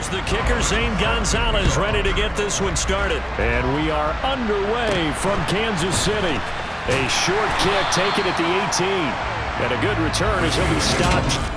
Here's the kicker, Zane Gonzalez, ready to get this one started. And we are underway from Kansas City. A short kick taken at the 18. And a good return as he'll be stopped.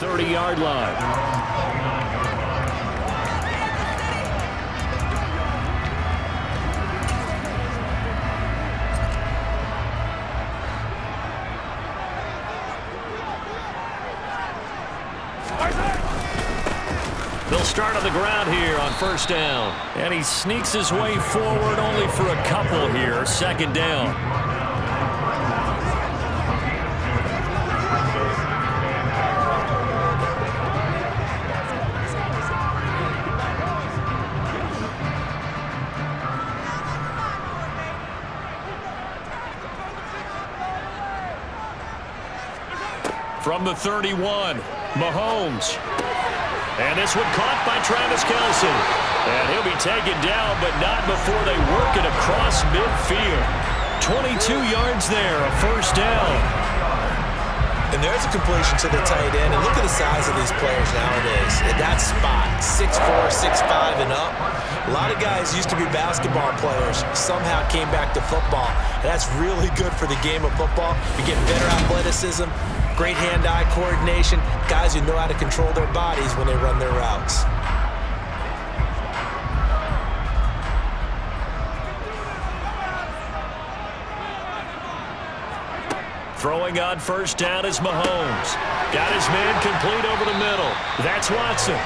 The 30-yard line. They'll start on the ground here on first down. And he sneaks his way forward only for a couple here. Second down. From the 31, Mahomes. And this one caught by Travis Kelce. And he'll be taken down, but not before they work it across midfield. 22 yards there, a first down. And there's a completion to the tight end. And look at the size of these players nowadays. At that spot, 6'4", 6'5", and up. A lot of guys used to be basketball players, somehow came back to football. And that's really good for the game of football. You get better athleticism, great hand-eye coordination, guys who know how to control their bodies when they run their routes. Throwing on first down is Mahomes. Got his man complete over the middle. That's Watson.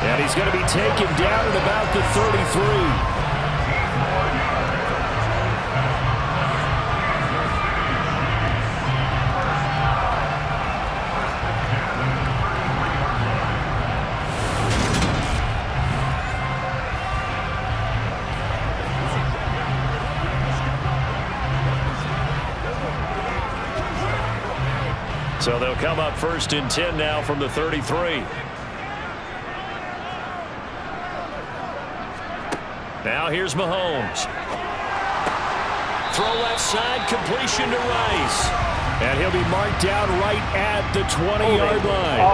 And he's going to be taken down at about the 33. So they'll come up first and 10 now from the 33. Now here's Mahomes. Throw left side, completion to Rice. And he'll be marked down right at the 20-yard line.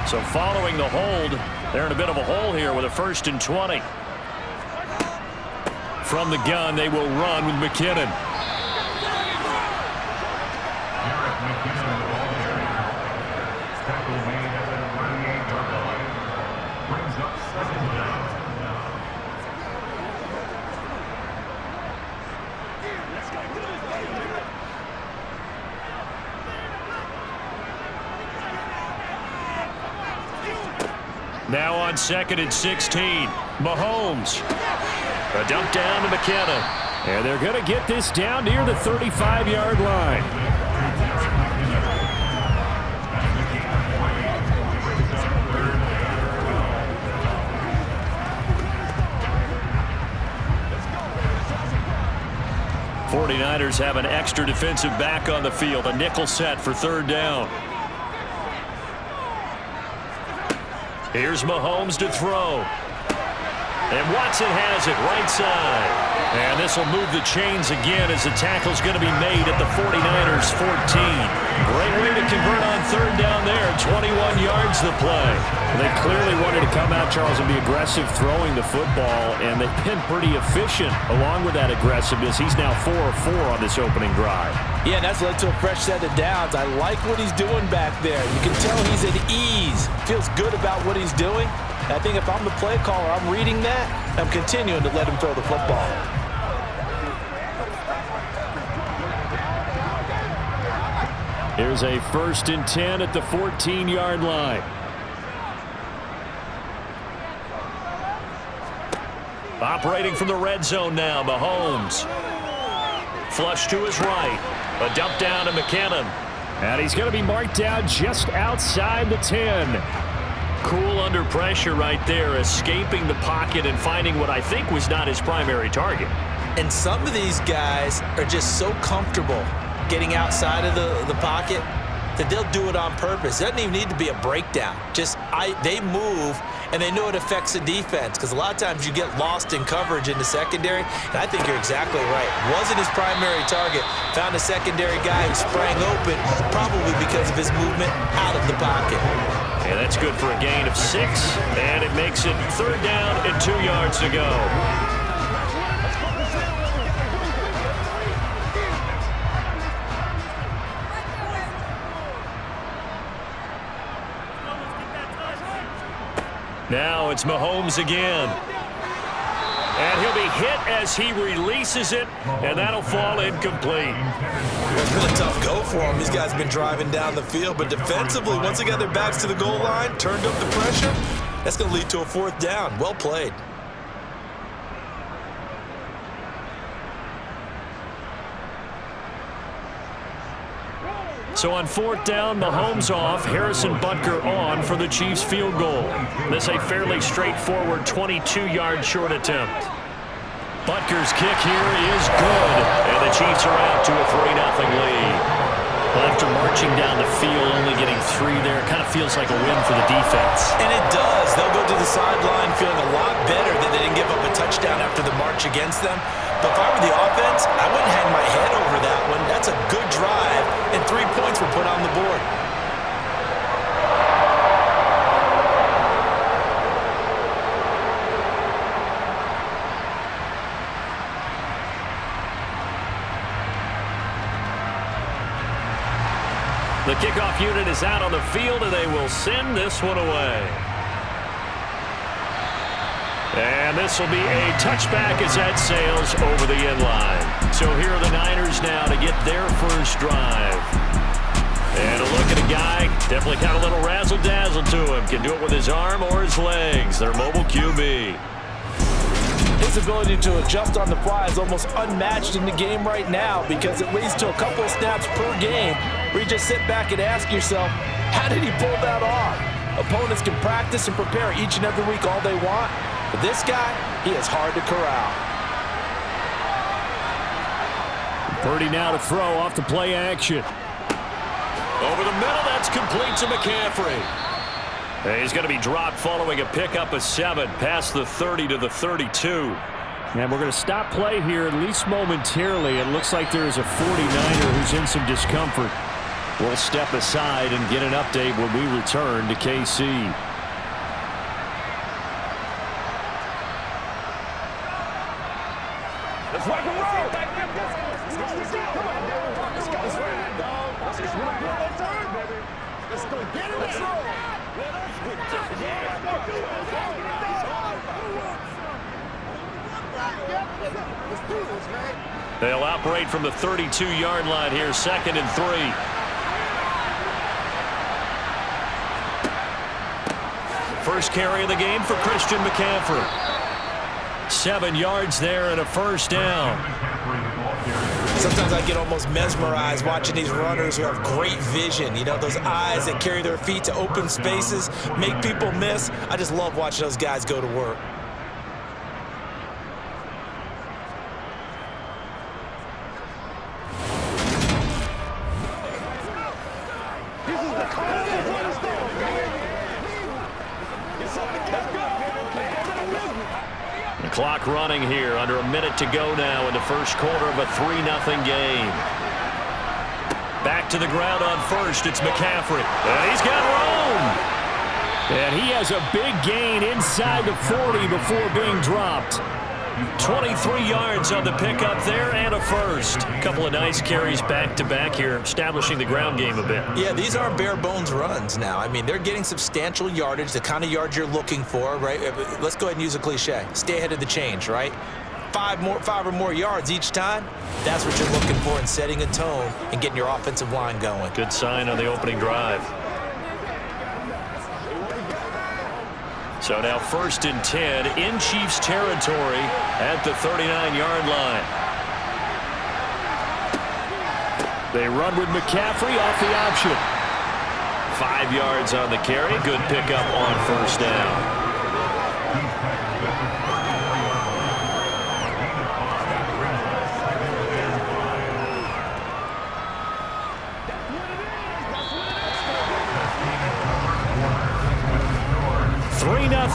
So following the hold, they're in a bit of a hole here with a first and 20. From the gun, they will run with McKinnon. Now on second and 16, Mahomes. A dump down to McKinnon. And they're going to get this down near the 35-yard line. '49ers have an extra defensive back on the field. A nickel set for third down. Here's Mahomes to throw. And Watson has it right side. And this will move the chains again as the tackle's going to be made at the 49ers 14. Great way to convert on third down there. 21 yards the play. They clearly wanted to come out, Charles, and be aggressive throwing the football, and they've been pretty efficient along with that aggressiveness. He's now 4 of 4 on this opening drive. Yeah, and that's led to a fresh set of downs. I like what he's doing back there. You can tell he's at ease. Feels good about what he's doing. And I think if I'm the play caller, I'm reading that. I'm continuing to let him throw the football. Here's a 1st and 10 at the 14-yard line. Operating from the red zone now, Mahomes. Flush to his right. A dump down to McKinnon. And he's going to be marked down just outside the 10. Cool under pressure right there, escaping the pocket and finding what I think was not his primary target. And some of these guys are just so comfortable getting outside of the pocket that they'll do it on purpose. It doesn't even need to be a breakdown. They move, and they know it affects the defense, because a lot of times you get lost in coverage in the secondary, and I think you're exactly right. Wasn't his primary target. Found a secondary guy who sprang open, probably because of his movement out of the pocket. And that's good for a gain of 6, and it makes it 3rd down and 2 yards to go. Now it's Mahomes again. And he'll be hit as he releases it, and that'll fall incomplete. It's been a tough go for him. These guys have been driving down the field, but defensively, once they got their backs to the goal line, turned up the pressure, that's going to lead to a 4th down. Well played. So on 4th down, Mahomes off, Harrison Butker on for the Chiefs field goal. This a fairly straightforward 22-yard short attempt. Butker's kick here is good, and the Chiefs are out to a 3-0 lead. Well, after marching down the field, only getting 3 there, kind of feels like a win for the defense. And it does. They'll go to the sideline feeling a lot better that they didn't give up a touchdown after the march against them. But if I were the offense, I wouldn't hang my head over that one. That's a good drive, and 3 points were put on the board. The kickoff unit is out on the field, and they will send this one away. And this will be a touchback as that sails over the end line. So here are the Niners now to get their first drive. And a look at a guy, definitely got a little razzle-dazzle to him. Can do it with his arm or his legs. Their mobile QB. His ability to adjust on the fly is almost unmatched in the game right now, because it leads to a couple of snaps per game where you just sit back and ask yourself, how did he pull that off? Opponents can practice and prepare each and every week all they want, but this guy, he is hard to corral. Purdy now to throw off the play action. Over the middle, that's complete to McCaffrey. He's going to be dropped following a pickup of 7 past the 30 to the 32. And we're going to stop play here, at least momentarily. It looks like there is a 49er who's in some discomfort. We'll step aside and get an update when we return to KC. Let's rock and roll. Let's go get it. Let's roll. They'll operate from the 32-yard line here, 2nd and 3. First carry of the game for Christian McCaffrey. 7 yards there and a first down. Sometimes I get almost mesmerized watching these runners who have great vision. You know, those eyes that carry their feet to open spaces, make people miss. I just love watching those guys go to work. The clock running here, under a minute to go now in the first quarter of a 3-0 game. Back to the ground on first, it's McCaffrey. And he's got room. And he has a big gain inside the 40 before being dropped. 23 yards on the pickup there and a first. A couple of nice carries back-to-back here, establishing the ground game a bit. Yeah, these aren't bare-bones runs now. I mean, they're getting substantial yardage, the kind of yards you're looking for, right? Let's go ahead and use a cliche. Stay ahead of the change, right? Five or more yards each time, that's what you're looking for in setting a tone and getting your offensive line going. Good sign on the opening drive. So now 1st and 10 in Chiefs territory at the 39-yard line. They run with McCaffrey off the option. 5 yards on the carry. Good pickup on 1st down.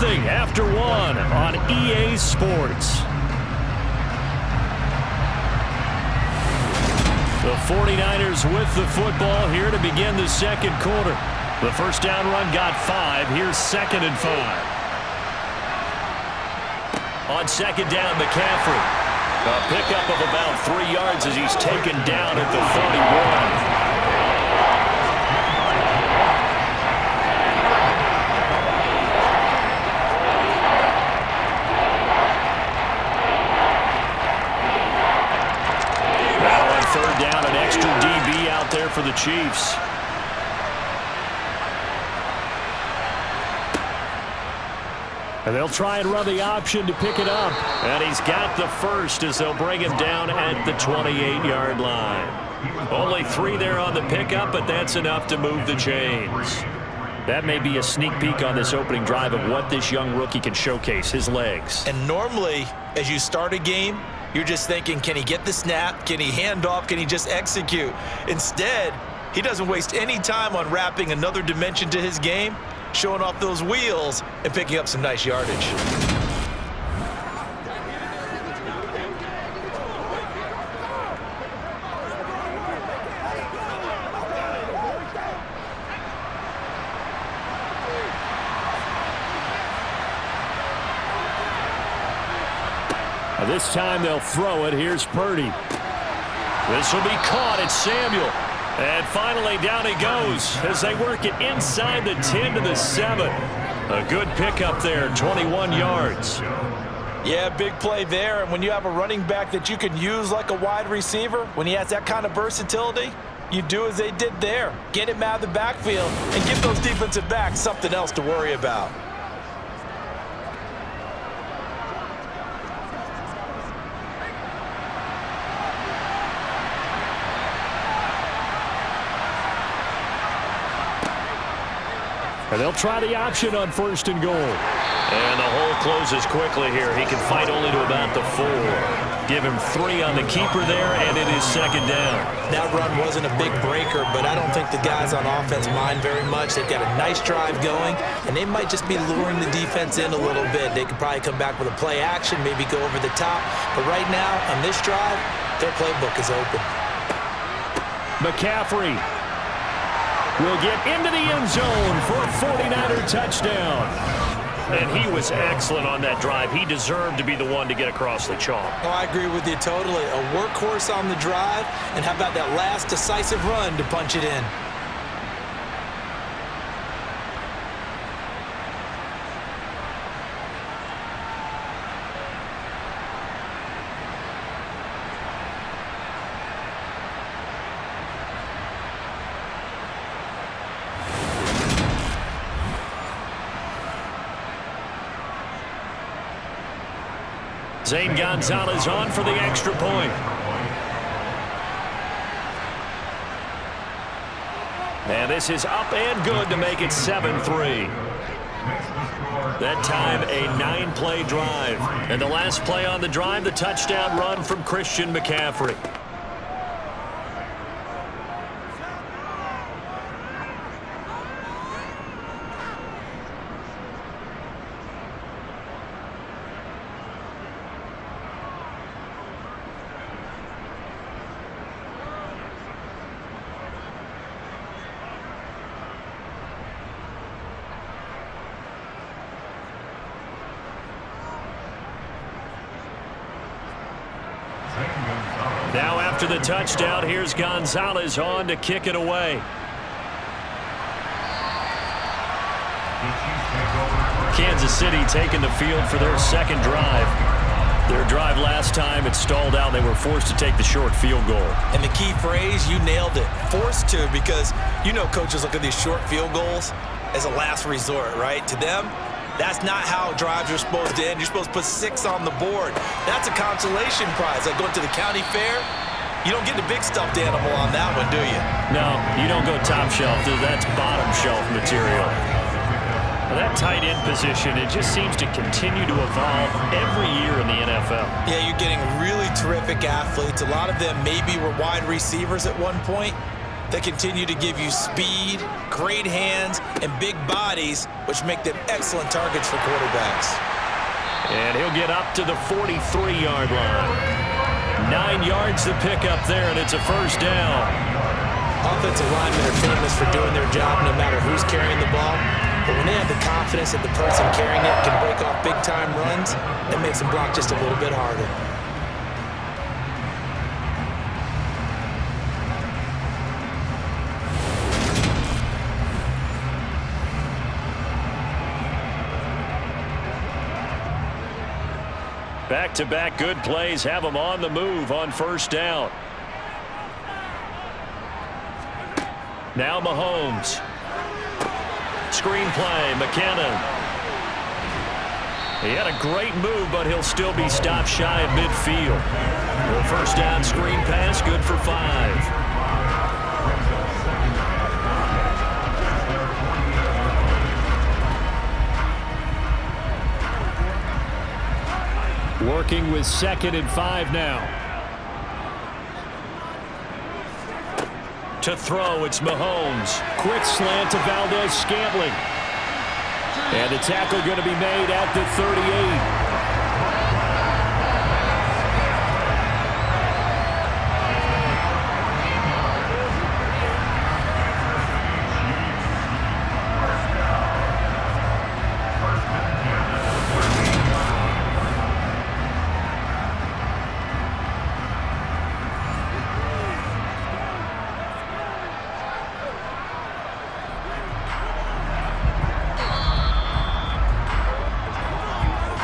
After one on EA Sports. The 49ers with the football here to begin the second quarter. The first down run got 5. Here's 2nd and 5. On 2nd down, McCaffrey. A pickup of about 3 yards as he's taken down at the 31. Down an extra DB out there for the Chiefs. And they'll try and run the option to pick it up. And he's got the first as they'll bring him down at the 28-yard line. Only 3 there on the pickup, but that's enough to move the chains. That may be a sneak peek on this opening drive of what this young rookie can showcase, his legs. And normally, as you start a game, you're just thinking, can he get the snap? Can he hand off? Can he just execute? Instead, he doesn't waste any time on wrapping another dimension to his game, showing off those wheels, and picking up some nice yardage. This time they'll throw it. Here's Purdy. This will be caught. It's Samuel. And finally down he goes as they work it inside the 10 to the 7. A good pickup there, 21 yards. Yeah, big play there. And when you have a running back that you can use like a wide receiver, when he has that kind of versatility, you do as they did there. Get him out of the backfield and give those defensive backs something else to worry about. And they'll try the option on 1st and goal. And the hole closes quickly here. He can fight only to about the 4. Give him 3 on the keeper there, and it is 2nd down. That run wasn't a big breaker, but I don't think the guys on offense mind very much. They've got a nice drive going, and they might just be luring the defense in a little bit. They could probably come back with a play action, maybe go over the top. But right now, on this drive, their playbook is open. McCaffrey will get into the end zone for a 49er touchdown. And he was excellent on that drive. He deserved to be the one to get across the chalk. Oh, I agree with you totally. A workhorse on the drive, and how about that last decisive run to punch it in? Zane Gonzalez on for the extra point. And this is up and good to make it 7-3. That time a 9-play drive. And the last play on the drive, the touchdown run from Christian McCaffrey. Now after the touchdown, here's Gonzalez on to kick it away. Kansas City taking the field for their second drive. Their drive last time, it stalled out. They were forced to take the short field goal. And the key phrase, you nailed it, forced to, because you know coaches look at these short field goals as a last resort, right? To them, that's not how drives are supposed to end. You're supposed to put 6 on the board. That's a consolation prize. Like going to the county fair, you don't get the big stuffed animal on that one, do you? No, you don't go top shelf. That's bottom shelf material. That tight end position, it just seems to continue to evolve every year in the NFL. Yeah, you're getting really terrific athletes. A lot of them maybe were wide receivers at one point. They continue to give you speed, great hands, and big bodies, which make them excellent targets for quarterbacks. And he'll get up to the 43-yard line. 9 yards to pick up there, and it's a first down. Offensive linemen are famous for doing their job no matter who's carrying the ball. But when they have the confidence that the person carrying it can break off big-time runs, that makes them block just a little bit harder. Back-to-back good plays have them on the move on first down. Now Mahomes. Screenplay, McKinnon. He had a great move, but he'll still be stopped shy of midfield. The first down screen pass, good for 5. Working with 2nd and 5 now. To throw, it's Mahomes. Quick slant to Valdez-Scantling. And the tackle going to be made at the 38.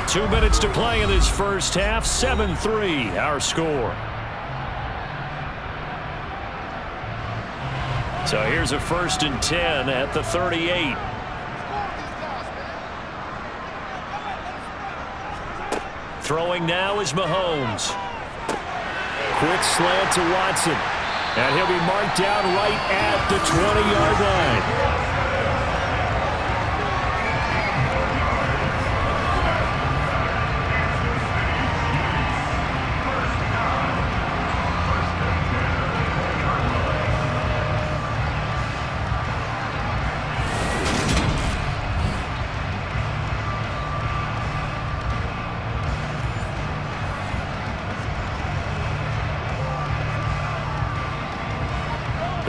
Two minutes to play in this first half. 7-3, our score. So here's a 1st and 10 at the 38. Throwing now is Mahomes. Quick slant to Watson. And he'll be marked down right at the 20-yard line.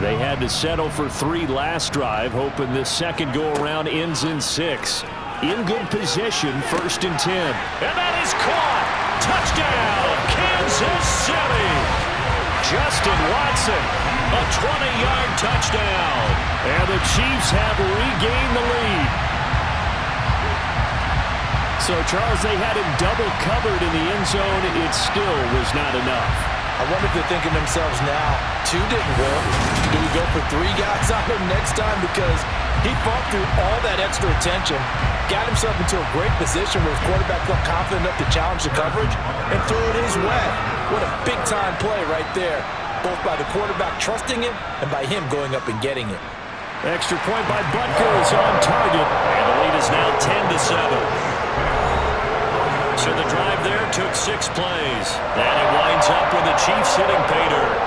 They had to settle for 3 last drive, hoping this second go-around ends in 6. In good position, 1st and 10. And that is caught! Touchdown, Kansas City! Justin Watson, a 20-yard touchdown. And the Chiefs have regained the lead. So, Charles, they had him double covered in the end zone. It still was not enough. I wonder if they're thinking to themselves now, 2 didn't work. Do we go for 3 guys on him next time? Because he fought through all that extra attention, got himself into a great position where his quarterback felt confident enough to challenge the coverage and throw it his way. What a big-time play right there, both by the quarterback trusting him and by him going up and getting it. Extra point by Butker is on target, and the lead is now 10-7. So the drive there took 6 plays. And it winds up with the Chiefs hitting pay dirt.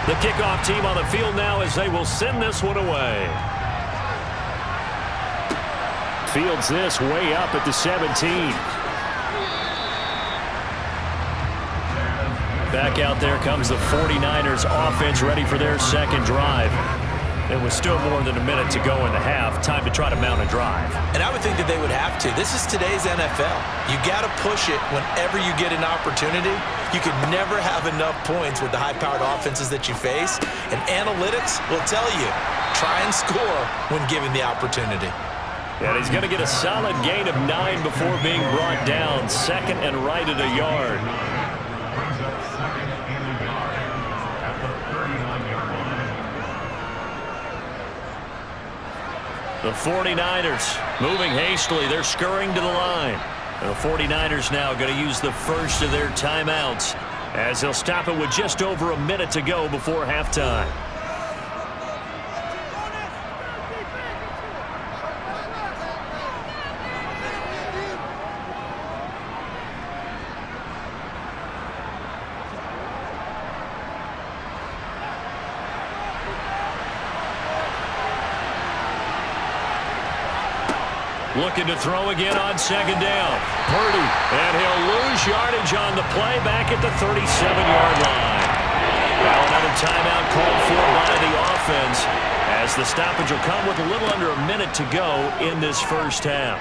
The kickoff team on the field now as they will send this one away. Fields this way up at the 17. Back out there comes the 49ers offense, ready for their second drive. It was still more than a minute to go in the half. Time to try to mount a drive. And I would think that they would have to. This is today's NFL. You got to push it whenever you get an opportunity. You could never have enough points with the high-powered offenses that you face. And analytics will tell you, try and score when given the opportunity. And he's going to get a solid gain of 9 before being brought down. Second and right at a yard. The 49ers moving hastily. They're scurrying to the line. The 49ers now going to use the first of their timeouts as they'll stop it with just over a minute to go before halftime. Looking to throw again on second down. Purdy, and he'll lose yardage on the play back at the 37-yard line. Now another timeout called for by the offense as the stoppage will come with a little under a minute to go in this first half.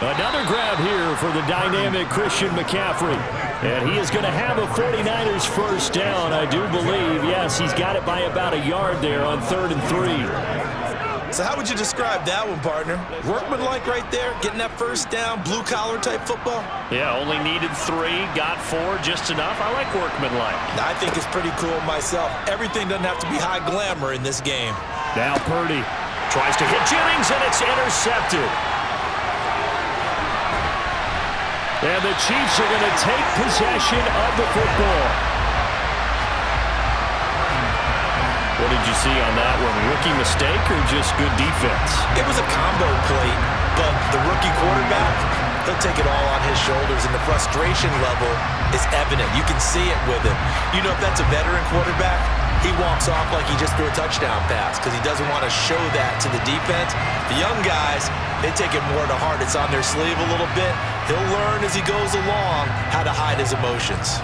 Another grab here for the dynamic Christian McCaffrey. And he is going to have a 49ers first down, I do believe. Yes, he's got it by about a yard there on 3rd and 3. So how would you describe that one, partner? Workmanlike right there, getting that first down, blue-collar type football? Yeah, only needed 3, got 4, just enough. I like workmanlike. I think it's pretty cool myself. Everything doesn't have to be high glamour in this game. Now Purdy Tries to hit Jennings, and it's intercepted. And the Chiefs are going to take possession of the football. What did you see on that one? Rookie mistake or just good defense? It was a combo play, but the rookie quarterback, he'll take it all on his shoulders, and the frustration level is evident. You can see it with him. You know, if that's a veteran quarterback, he walks off like he just threw a touchdown pass because he doesn't want to show that to the defense. The young guys, they take it more to heart. It's on their sleeve a little bit. He'll learn as he goes along how to hide his emotions.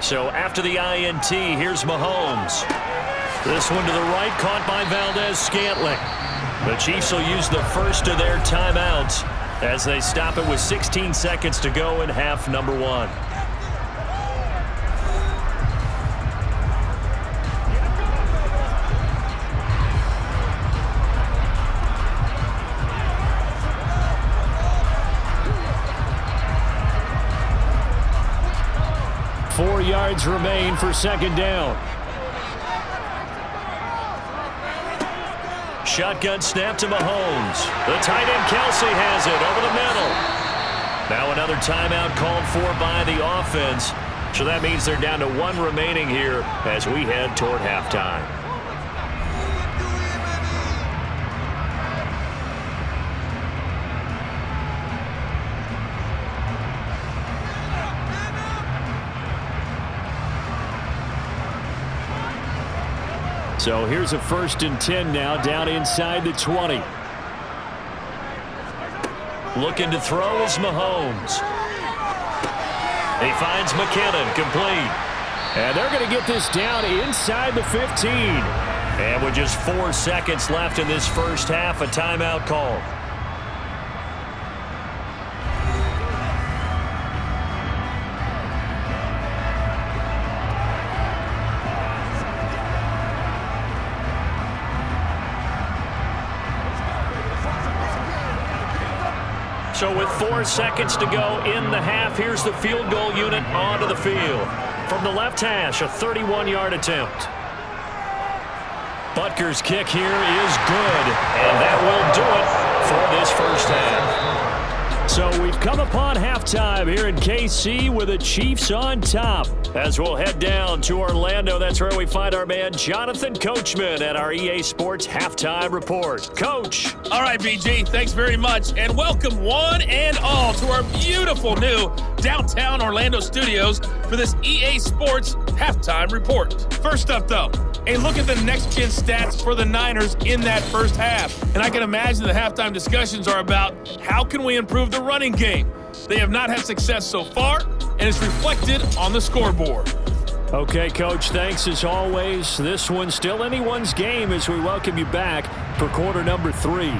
So after the INT, here's Mahomes. This one to the right, caught by Valdez-Scantling. The Chiefs will use the first of their timeouts as they stop it with 16 seconds to go in half number 1. Four yards remain for second down. Shotgun snap to Mahomes. The tight end Kelsey has it over the middle. Now another timeout called for by the offense. So that means they're down to 1 remaining here as we head toward halftime. So here's a 1st and 10 now, down inside the 20. Looking to throw is Mahomes. He finds McKinnon, complete. And they're going to get this down inside the 15. And with just 4 seconds left in this first half, a timeout call. So with 4 seconds to go in the half, here's the field goal unit onto the field. From the left hash, a 31-yard attempt. Butker's kick here is good, and that will do it for this first half. So we've come upon halftime here in KC with the Chiefs on top. As we'll head down to Orlando, that's where we find our man Jonathan Coachman at our EA Sports Halftime Report. Coach. All right, BG, thanks very much. And welcome one and all to our beautiful new downtown Orlando studios for this EA Sports Halftime Report. First up, though, a look at the next-gen stats for the Niners in that first half. And I can imagine the halftime discussions are about how can we improve the running game. They have not had success so far, and it's reflected on the scoreboard. Okay, Coach, thanks as always. This one's still anyone's game as we welcome you back for quarter number 3.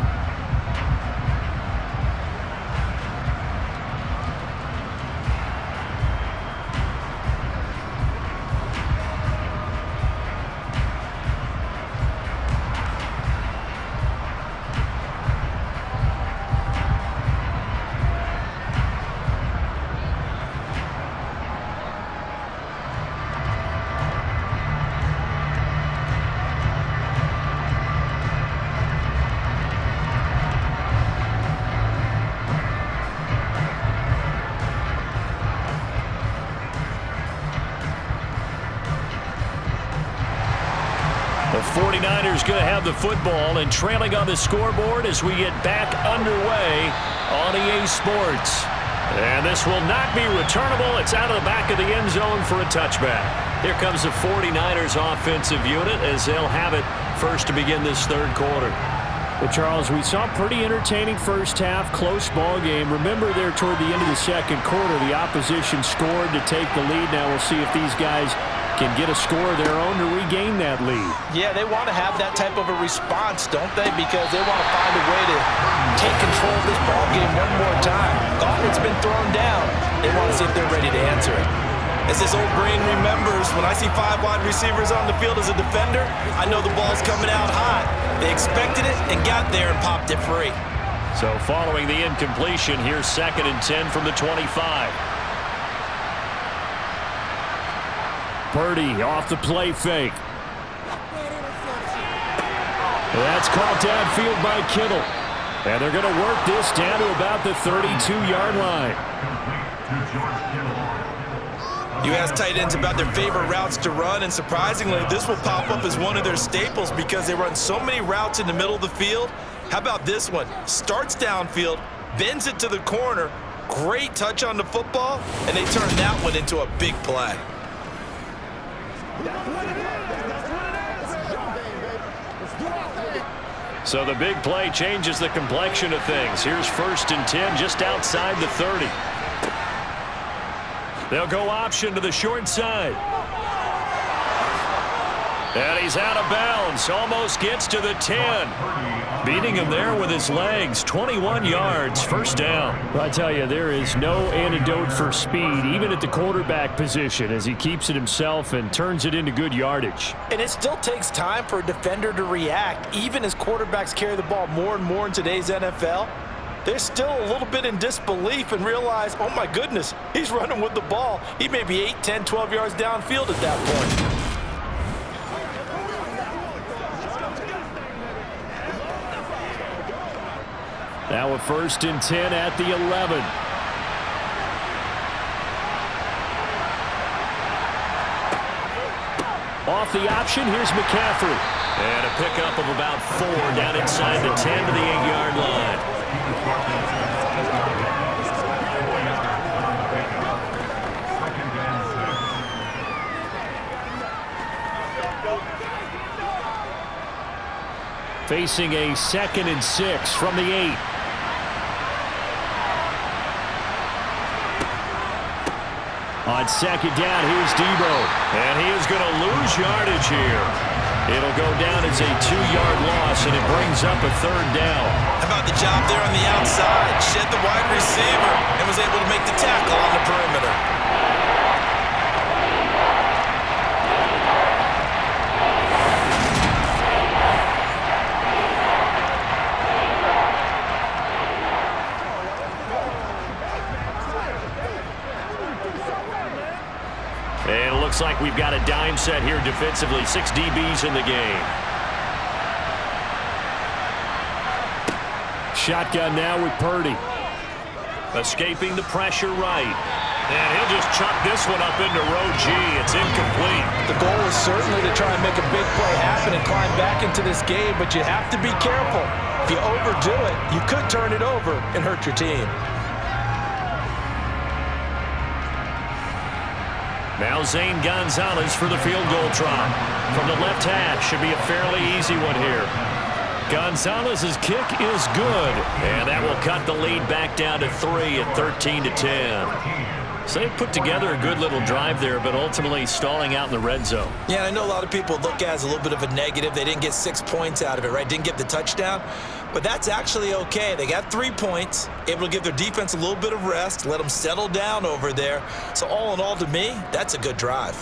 The 49ers going to have the football and trailing on the scoreboard as we get back underway on EA Sports. And this will not be returnable. It's out of the back of the end zone for a touchback. Here comes the 49ers offensive unit as they'll have it first to begin this third quarter. Well, Charles, we saw a pretty entertaining first half, close ball game. Remember there toward the end of the second quarter, the opposition scored to take the lead. Now we'll see if these guys can get a score of their own to regain that lead. Yeah, they want to have that type of a response, don't they? Because they want to find a way to take control of this ball game one more time. Gauntlet's been thrown down. They want to see if they're ready to answer it. As this old brain remembers, when I see 5 wide receivers on the field as a defender, I know the ball's coming out hot. They expected it and got there and popped it free. So following the incompletion, here's 2nd and 10 from the 25. Purdy off the play fake. That's called downfield by Kittle. And they're going to work this down to about the 32-yard line. You ask tight ends about their favorite routes to run, and surprisingly, this will pop up as one of their staples because they run so many routes in the middle of the field. How about this one? Starts downfield, bends it to the corner, great touch on the football, and they turn that one into a big play. So the big play changes the complexion of things. Here's 1st and 10 just outside the 30. They'll go option to the short side. And he's out of bounds. Almost gets to the 10. Beating him there with his legs. 21 yards. First down. Well, I tell you, there is no antidote for speed, even at the quarterback position, as he keeps it himself and turns it into good yardage. And it still takes time for a defender to react. Even as quarterbacks carry the ball more and more in today's NFL, they're still a little bit in disbelief and realize, oh my goodness, he's running with the ball. He may be 8, 10, 12 yards downfield at that point. Now a 1st and 10 at the 11. Off the option, here's McCaffrey. And a pickup of about 4 down inside the 10 to the 8-yard line. Facing a 2nd and 6 from the 8. On 2nd down, here's Debo. And he is going to lose yardage here. It'll go down as a 2-yard loss, and it brings up a 3rd down. How about the job there on the outside? Shed the wide receiver and was able to make the tackle on the perimeter. And it looks like we've got a dime set here defensively. 6 DBs in the game. Shotgun now with Purdy. Escaping the pressure right. And he'll just chuck this one up into row G. It's incomplete. The goal is certainly to try and make a big play happen and climb back into this game, but you have to be careful. If you overdo it, you could turn it over and hurt your team. Now Zane Gonzalez for the field goal try. From the left hash, should be a fairly easy one here. Gonzalez's kick is good, and that will cut the lead back down to 3 at 13-10. So they put together a good little drive there, but ultimately stalling out in the red zone. Yeah, I know a lot of people look at it as a little bit of a negative. They didn't get 6 points out of it, right? Didn't get the touchdown. But that's actually okay. They got 3 points, able to give their defense a little bit of rest, let them settle down over there. So all in all, to me, that's a good drive.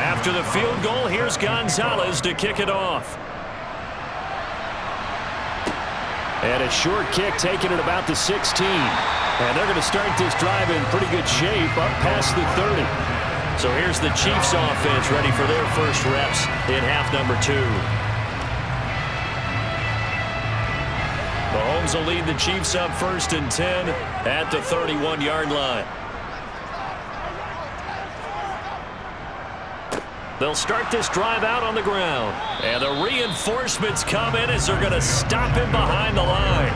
After the field goal, here's Gonzalez to kick it off. And a short kick taken at about the 16. And they're going to start this drive in pretty good shape up past the 30. So here's the Chiefs offense ready for their first reps in half number 2. Mahomes will lead the Chiefs up 1st and 10 at the 31-yard line. They'll start this drive out on the ground. And the reinforcements come in as they're going to stop him behind the line.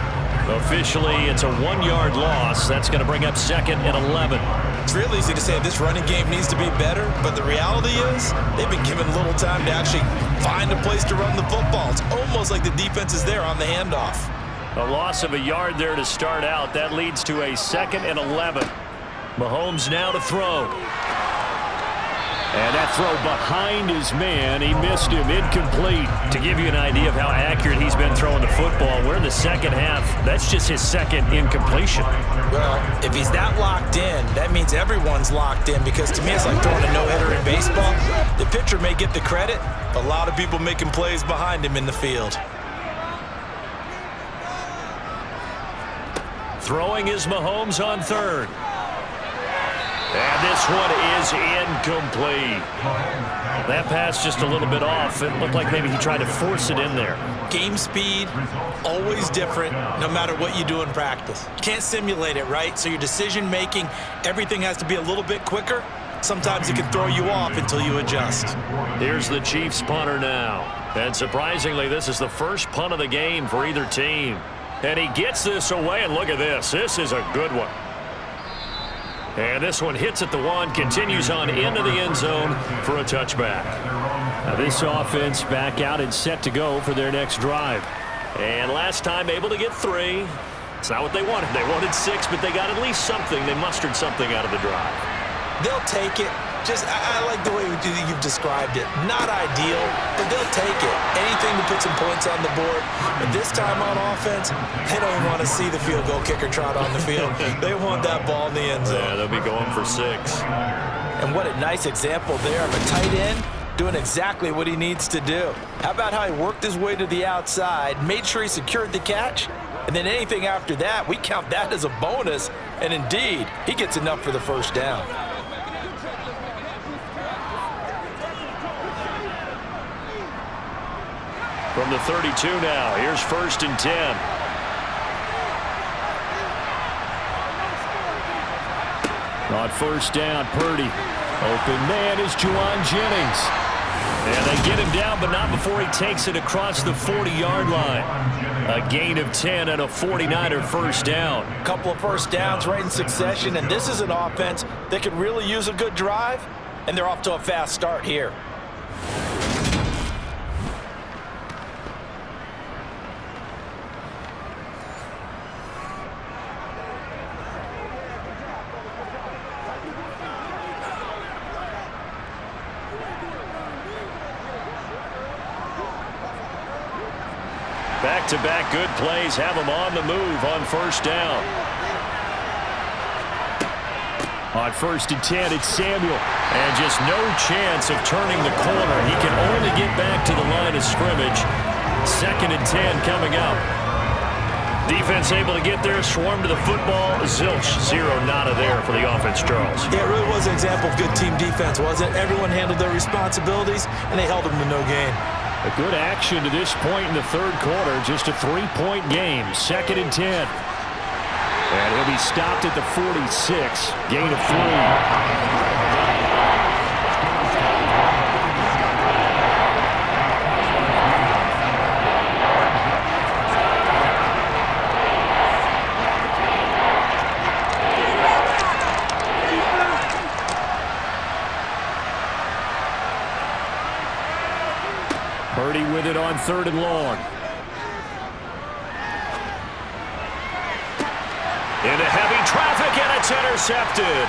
Officially, it's a 1-yard loss. That's going to bring up 2nd and 11. It's real easy to say this running game needs to be better, but the reality is they've been given little time to actually find a place to run the football. It's almost like the defense is there on the handoff. A loss of a yard there to start out. That leads to a 2nd and 11. Mahomes now to throw. And that throw behind his man, he missed him, incomplete. To give you an idea of how accurate he's been throwing the football, we're in the second half. That's just his 2nd incompletion. Well, if he's that locked in, that means everyone's locked in, because to me it's like throwing a no-hitter in baseball. The pitcher may get the credit, but a lot of people making plays behind him in the field. Throwing is Mahomes on 3rd. And this one is incomplete. That pass just a little bit off. It looked like maybe he tried to force it in there. Game speed, always different, no matter what you do in practice. You can't simulate it, right? So your decision-making, everything has to be a little bit quicker. Sometimes it can throw you off until you adjust. Here's the Chiefs punter now. And surprisingly, this is the first punt of the game for either team. And he gets this away, and look at this. This is a good one. And this one hits at the 1, continues on into the end zone for a touchback. Now this offense back out and set to go for their next drive. And last time able to get 3. It's not what they wanted. They wanted 6, but they got at least something. They mustered something out of the drive. They'll take it. I like the way you've described it. Not ideal, but they'll take it. Anything to put some points on the board. But this time on offense, they don't even want to see the field goal kicker trot on the field. They want that ball in the end zone. Yeah, they'll be going for 6. And what a nice example there of a tight end doing exactly what he needs to do. How about how he worked his way to the outside, made sure he secured the catch, and then anything after that, we count that as a bonus. And indeed, he gets enough for the first down. From the 32 now, here's 1st and 10. On 1st down, Purdy. Open man is Juwan Jennings. And they get him down, but not before he takes it across the 40-yard line. A gain of 10 and a 49er first down. A couple of first downs right in succession, and this is an offense that could really use a good drive, and they're off to a fast start here. Back-to-back good plays have them on the move on 1st down. On 1st and 10, it's Samuel. And just no chance of turning the corner. He can only get back to the line of scrimmage. 2nd and 10 coming up. Defense able to get there, swarm to the football. Zilch, 0 nada there for the offense, Charles. Yeah, it really was an example of good team defense, wasn't it? Everyone handled their responsibilities, and they held them to no gain. A good action to this point in the 3rd quarter. Just a 3-point game. 2nd and 10. And he'll be stopped at the 46, gain of 3. Purdy with it on 3rd and long. Into heavy traffic, and it's intercepted.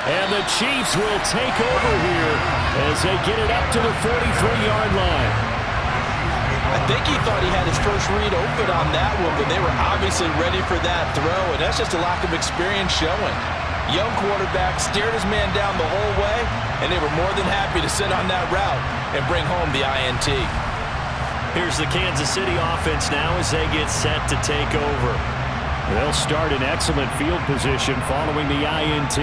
And the Chiefs will take over here as they get it up to the 43-yard line. I think he thought he had his first read open on that one, but they were obviously ready for that throw, and that's just a lack of experience showing. Young quarterback stared his man down the whole way, and they were more than happy to sit on that route and bring home the INT. Here's the Kansas City offense now as they get set to take over. They'll start in excellent field position following the INT.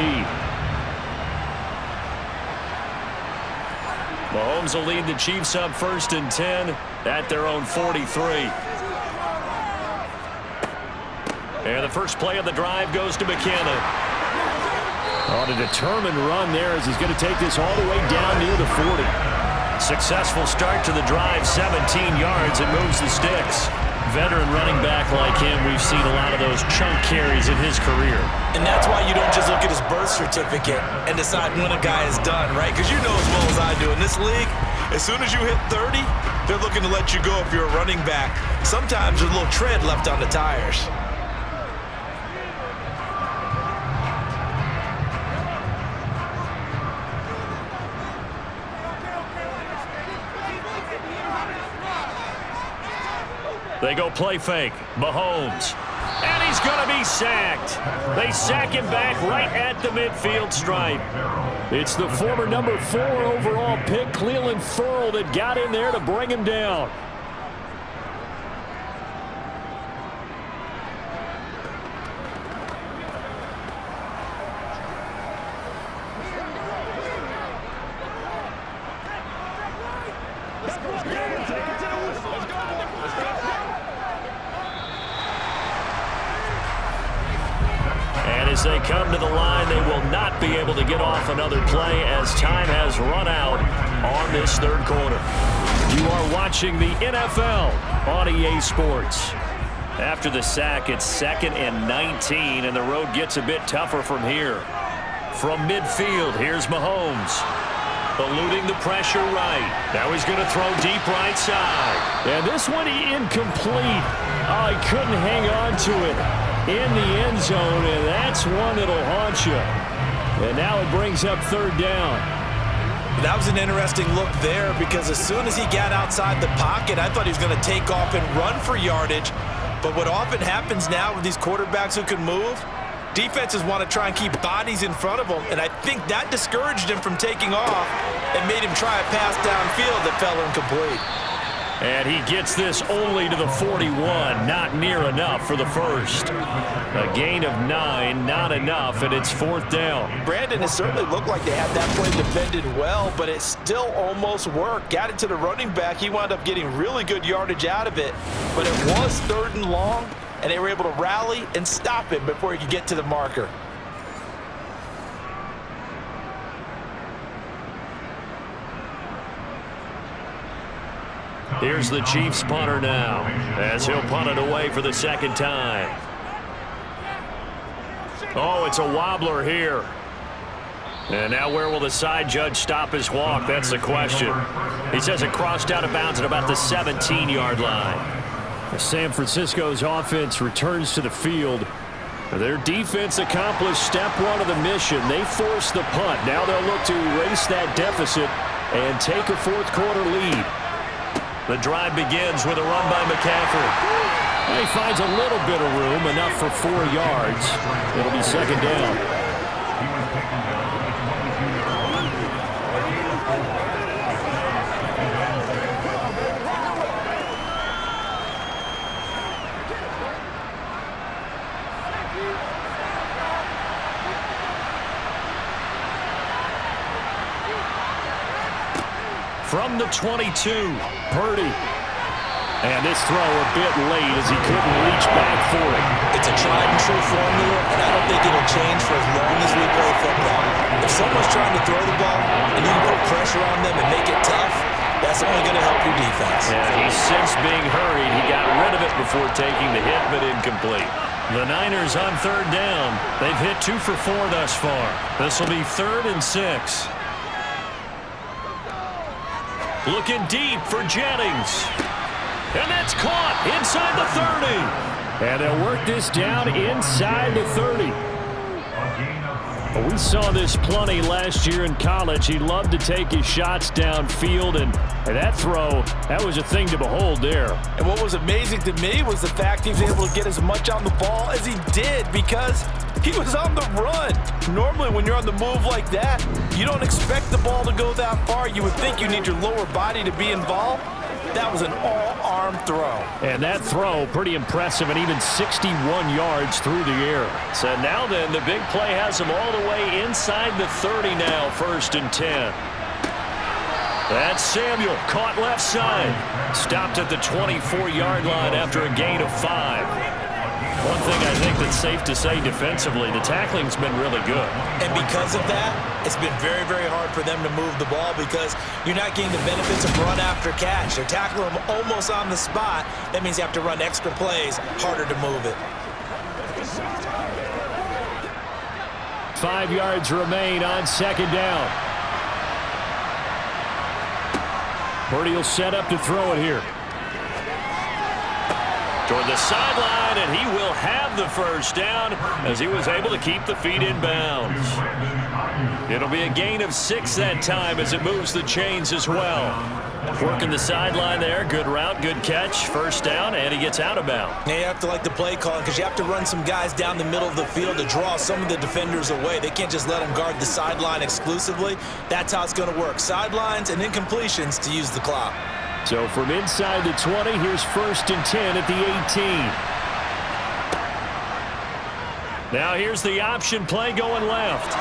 Mahomes will lead the Chiefs up 1st and 10 at their own 43. And the first play of the drive goes to McKinnon. On a determined run there as he's going to take this all the way down near the 40. Successful start to the drive, 17 yards, and moves the sticks. Veteran running back like him, we've seen a lot of those chunk carries in his career. And that's why you don't just look at his birth certificate and decide when a guy is done, right? Because you know as well as I do, in this league, as soon as you hit 30, they're looking to let you go if you're a running back. Sometimes there's a little tread left on the tires. They go play fake. Mahomes. And he's going to be sacked. They sack him back right at the midfield stripe. It's the former number 4 overall pick, Cleveland Ferrell, that got in there to bring him down. As they come to the line, they will not be able to get off another play as time has run out on this 3rd quarter. You are watching the NFL on EA Sports. After the sack, it's 2nd and 19, and the road gets a bit tougher from here. From midfield, here's Mahomes. Eluding the pressure right. Now he's going to throw deep right side. And this one incomplete. Oh, he couldn't hang on to it in the end zone, and that's one that'll haunt you. And now it brings up 3rd down. That was an interesting look there because as soon as he got outside the pocket, I thought he was going to take off and run for yardage. But what often happens now with these quarterbacks who can move, defenses want to try and keep bodies in front of them, and I think that discouraged him from taking off and made him try a pass downfield that fell incomplete. And he gets this only to the 41, not near enough for the first. A gain of 9, not enough, and it's 4th down. Brandon, it certainly looked like they had that play defended well, but it still almost worked. Got it to the running back. He wound up getting really good yardage out of it, but it was 3rd and long, and they were able to rally and stop him before he could get to the marker. Here's the Chiefs punter now as he'll punt it away for the 2nd time. Oh, it's a wobbler here. And now where will the side judge stop his walk? That's the question. He says it crossed out of bounds at about the 17-yard line. San Francisco's offense returns to the field. Their defense accomplished step 1 of the mission. They forced the punt. Now they'll look to erase that deficit and take a 4th quarter lead. The drive begins with a run by McCaffrey. He finds a little bit of room, enough for 4 yards. It'll be 2nd down. From the 22, Purdy. And this throw a bit late as he couldn't reach back for it. It's a tried-and-true formula, and I don't think it'll change for as long as we play football. If someone's trying to throw the ball and you can put pressure on them and make it tough, that's only going to help your defense. And he's since being hurried. He got rid of it before taking the hit, but incomplete. The Niners on third down. They've hit 2 for 4 thus far. This will be 3rd and 6. Looking deep for Jennings. And that's caught inside the 30. And they'll work this down inside the 30. We saw this plenty last year in college. He loved to take his shots downfield, and that throw, that was a thing to behold there. And what was amazing to me was the fact he was able to get as much on the ball as he did because he was on the run. Normally, when you're on the move like that, you don't expect the ball to go that far. You would think you need your lower body to be involved. That was an all-arm throw. And that throw, pretty impressive, and even 61 yards through the air. So now then, the big play has him all the way inside the 30 now, 1st and 10. That's Samuel, caught left side. Stopped at the 24-yard line after a gain of 5. One thing I think that's safe to say defensively, the tackling's been really good. And because of that, it's been very, very hard for them to move the ball because you're not getting the benefits of run after catch. They're tackling them almost on the spot. That means you have to run extra plays, harder to move it. 5 yards remain on 2nd down. Purdy will set up to throw it here. Toward the sideline, and he will have the 1st down as he was able to keep the feet in bounds. It'll be a gain of 6 that time as it moves the chains as well. Working the sideline there. Good route, good catch. 1st down, and he gets out of bounds. Now you have to like the play call because you have to run some guys down the middle of the field to draw some of the defenders away. They can't just let them guard the sideline exclusively. That's how it's going to work. Sidelines and incompletions to use the clock. So from inside the 20, here's 1st and 10 at the 18. Now here's the option play going left.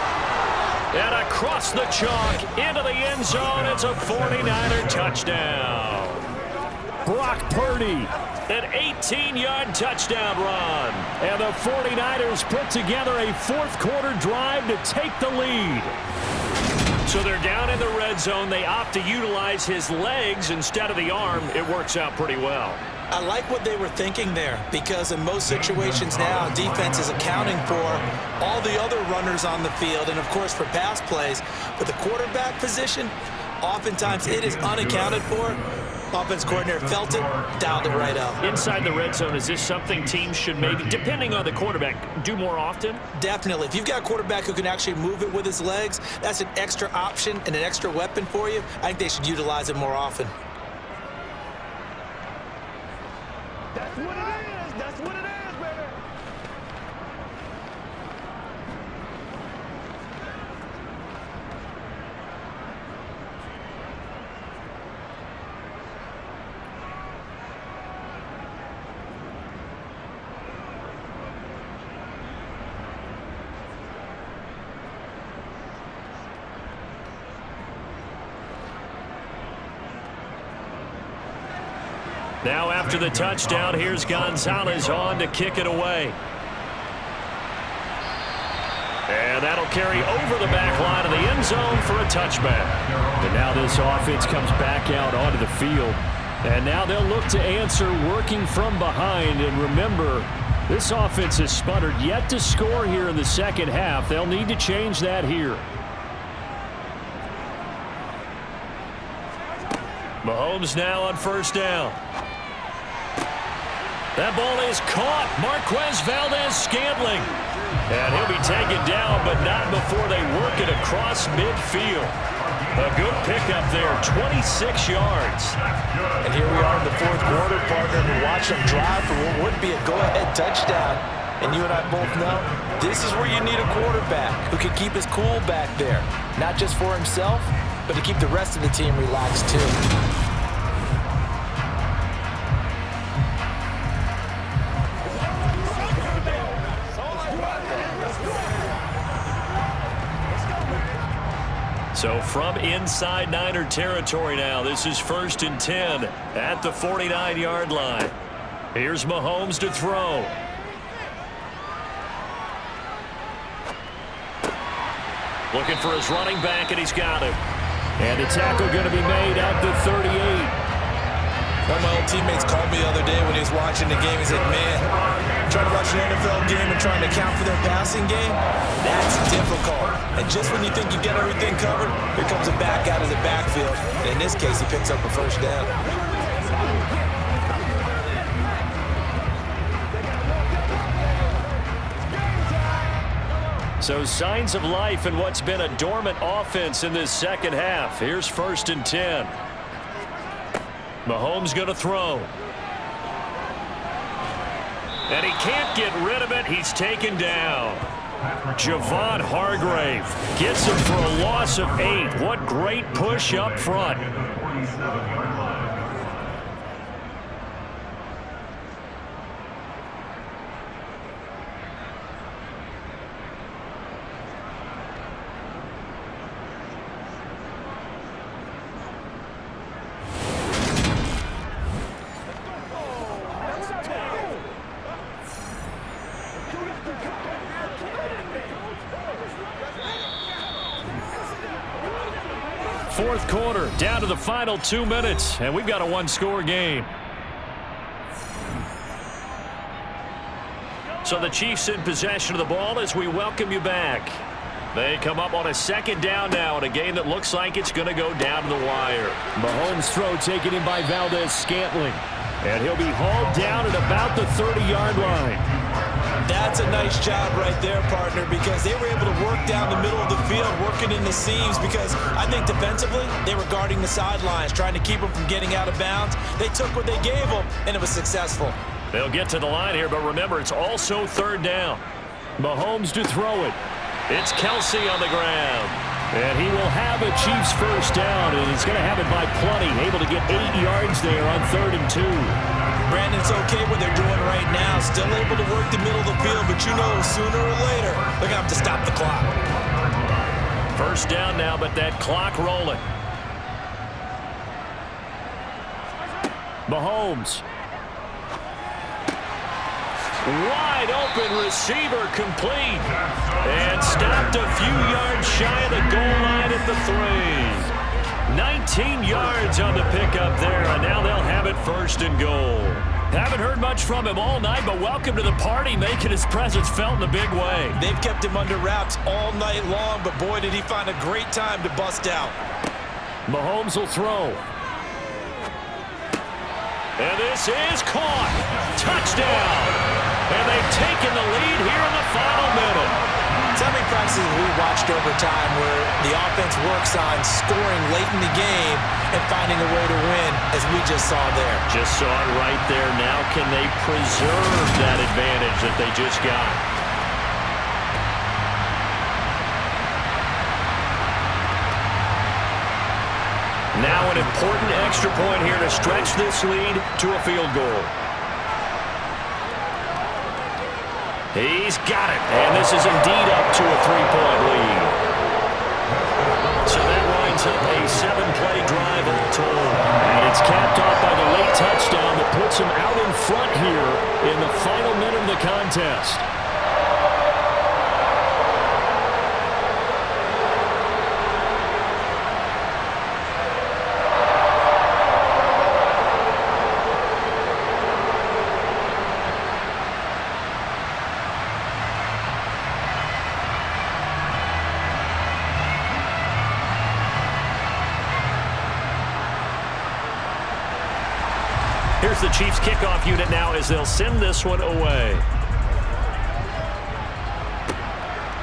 And across the chalk into the end zone. It's a 49er touchdown. Brock Purdy, an 18-yard touchdown run. And the 49ers put together a 4th quarter drive to take the lead. So they're down in the red zone. They opt to utilize his legs instead of the arm. It works out pretty well. I like what they were thinking there because in most situations now, defense is accounting for all the other runners on the field and, of course, for pass plays. But the quarterback position, oftentimes it is unaccounted for. Offense coordinator felt it, dialed it right up. Inside the red zone, is this something teams should maybe, depending on the quarterback, do more often? Definitely. If you've got a quarterback who can actually move it with his legs, that's an extra option and an extra weapon for you. I think they should utilize it more often. That's what it is. That's what it is, baby. Now after the touchdown, here's Gonzalez on to kick it away. And that'll carry over the back line of the end zone for a touchback. And now this offense comes back out onto the field. And now they'll look to answer working from behind. And remember, this offense has sputtered yet to score here in the 2nd half. They'll need to change that here. Mahomes now on 1st down. That ball is caught. Marquez Valdez-Scantling. And he'll be taken down, but not before they work it across midfield. A good pickup there, 26 yards. And here we are in the 4th quarter, partner, and watch them drive for what would be a go-ahead touchdown. And you and I both know this is where you need a quarterback who can keep his cool back there. Not just for himself, but to keep the rest of the team relaxed too. So from inside Niner territory now, this is 1st and 10 at the 49-yard line. Here's Mahomes to throw. Looking for his running back, and he's got him. And the tackle going to be made at the 38. One of my old teammates called me the other day when he was watching the game. He said, man, trying to watch an NFL game and trying to account for their passing game, that's difficult. And just when you think you get everything covered, here comes a back out of the backfield. And in this case, he picks up a first down. So signs of life in what's been a dormant offense in this second half. Here's 1st and 10. Mahomes going to throw. And he can't get rid of it. He's taken down. Javon Hargrave gets him for a loss of 8. What great push up front. Fourth quarter, down to the final 2 minutes, and we've got a one-score game. So the Chiefs in possession of the ball as we welcome you back. They come up on a second down now in a game that looks like it's going to go down to the wire. Mahomes' throw taken in by Valdez-Scantling. And he'll be hauled down at about the 30-yard line. That's a nice job right there, partner, because they were able to work down the middle of the field, working in the seams, because I think defensively they were guarding the sidelines, trying to keep them from getting out of bounds. They took what they gave them, and it was successful. They'll get to the line here, but remember, it's also third down. Mahomes to throw it. It's Kelsey on the ground. And he will have a Chiefs first down, and he's going to have it by plenty, able to get 8 yards there on 3rd and 2. Brandon, it's okay what they're doing right now. Still able to work the middle of the field, but you know sooner or later they're going to have to stop the clock. First down now, but that clock rolling. Mahomes. Wide open receiver complete. And stopped a few yards shy of the goal line at the 3. 19 yards on the pickup there, and now they'll have it 1st and goal. Haven't heard much from him all night, but welcome to the party, making his presence felt in a big way. They've kept him under wraps all night long, but boy, did he find a great time to bust out. Mahomes will throw. And this is caught. Touchdown. And they've taken the lead here in the final minute. So many practices we watched over time where the offense works on scoring late in the game and finding a way to win, as we just saw there. Just saw it right there. Now can they preserve that advantage that they just got? Now an important extra point here to stretch this lead to a field goal. He's got it, and this is indeed up to a 3-point lead. So that winds up a 7-play drive all told. And it's capped off by the late touchdown that puts him out in front here in the final minute of the contest. Here's the Chiefs kickoff unit now as they'll send this one away.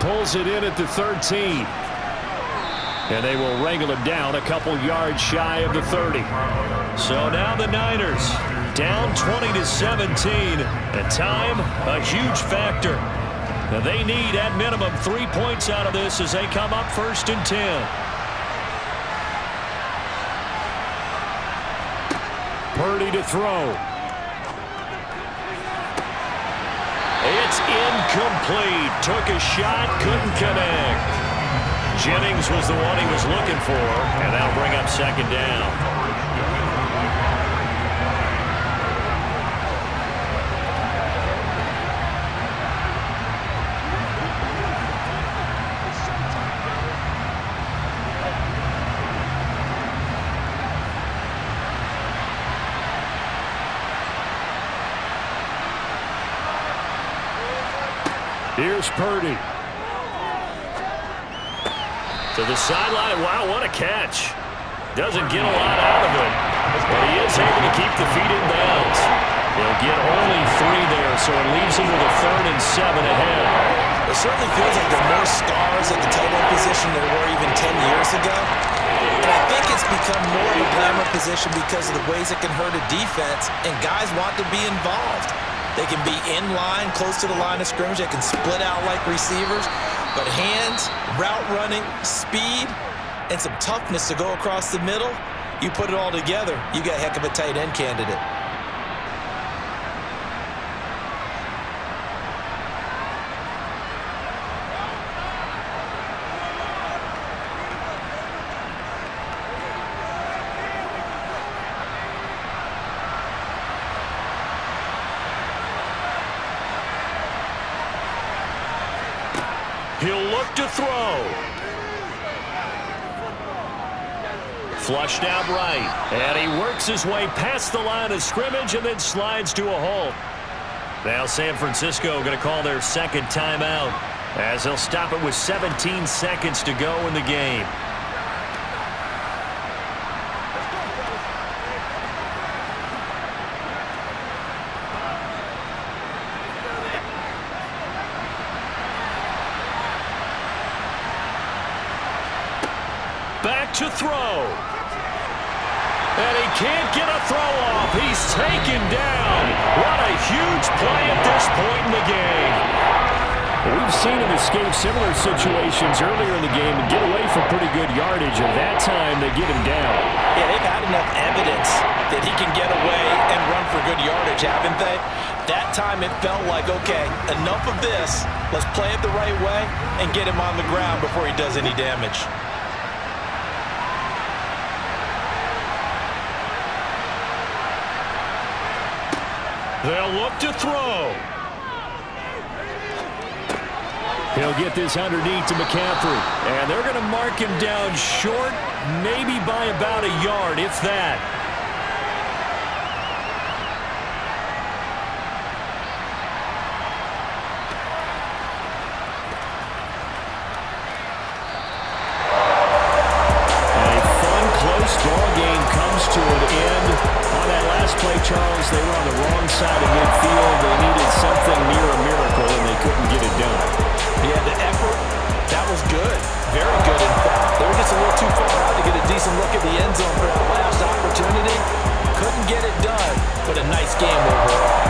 Pulls it in at the 13. And they will wrangle him down a couple yards shy of the 30. So now the Niners down 20-17. And time, a huge factor. Now they need at minimum 3 points out of this as they come up 1st and 10. Purdy to throw. It's incomplete. Took a shot, couldn't connect. Jennings was the one he was looking for, and that'll bring up second down. Here's Purdy. To the sideline. Wow, what a catch. Doesn't get a lot out of it, but he is able to keep the feet in bounds. He'll get only 3 there, so it leaves him with a 3rd and 7 ahead. It certainly feels like there are more scars at the tight end position than there were even 10 years ago. And I think it's become more of a glamour position because of the ways it can hurt a defense, and guys want to be involved. They can be in line, close to the line of scrimmage. They can split out like receivers. But hands, route running, speed, and some toughness to go across the middle, you put it all together, you got a heck of a tight end candidate. He'll look to throw. Flushed out right. And he works his way past the line of scrimmage and then slides to a halt. Now San Francisco going to call their second timeout as they'll stop it with 17 seconds to go in the game. Back to throw. And he can't get a throw off. He's taken down. What a huge play at this point in the game. We've seen him escape similar situations earlier in the game and get away for pretty good yardage, and that time they get him down. Yeah, they've had enough evidence that he can get away and run for good yardage, haven't they? That time it felt like, okay, enough of this. Let's play it the right way and get him on the ground before he does any damage. They'll look to throw. He'll get this underneath to McCaffrey. And they're going to mark him down short, maybe by about a yard, if that. A fun, close ball game comes to an end. On that last play, Charles, they were on the wrong side of midfield. They needed something near a miracle, and they couldn't get it done. Yeah, the effort, that was good. Very good, in fact. They were just a little too far out to get a decent look at the end zone for that last opportunity. Couldn't get it done, but a nice game overall.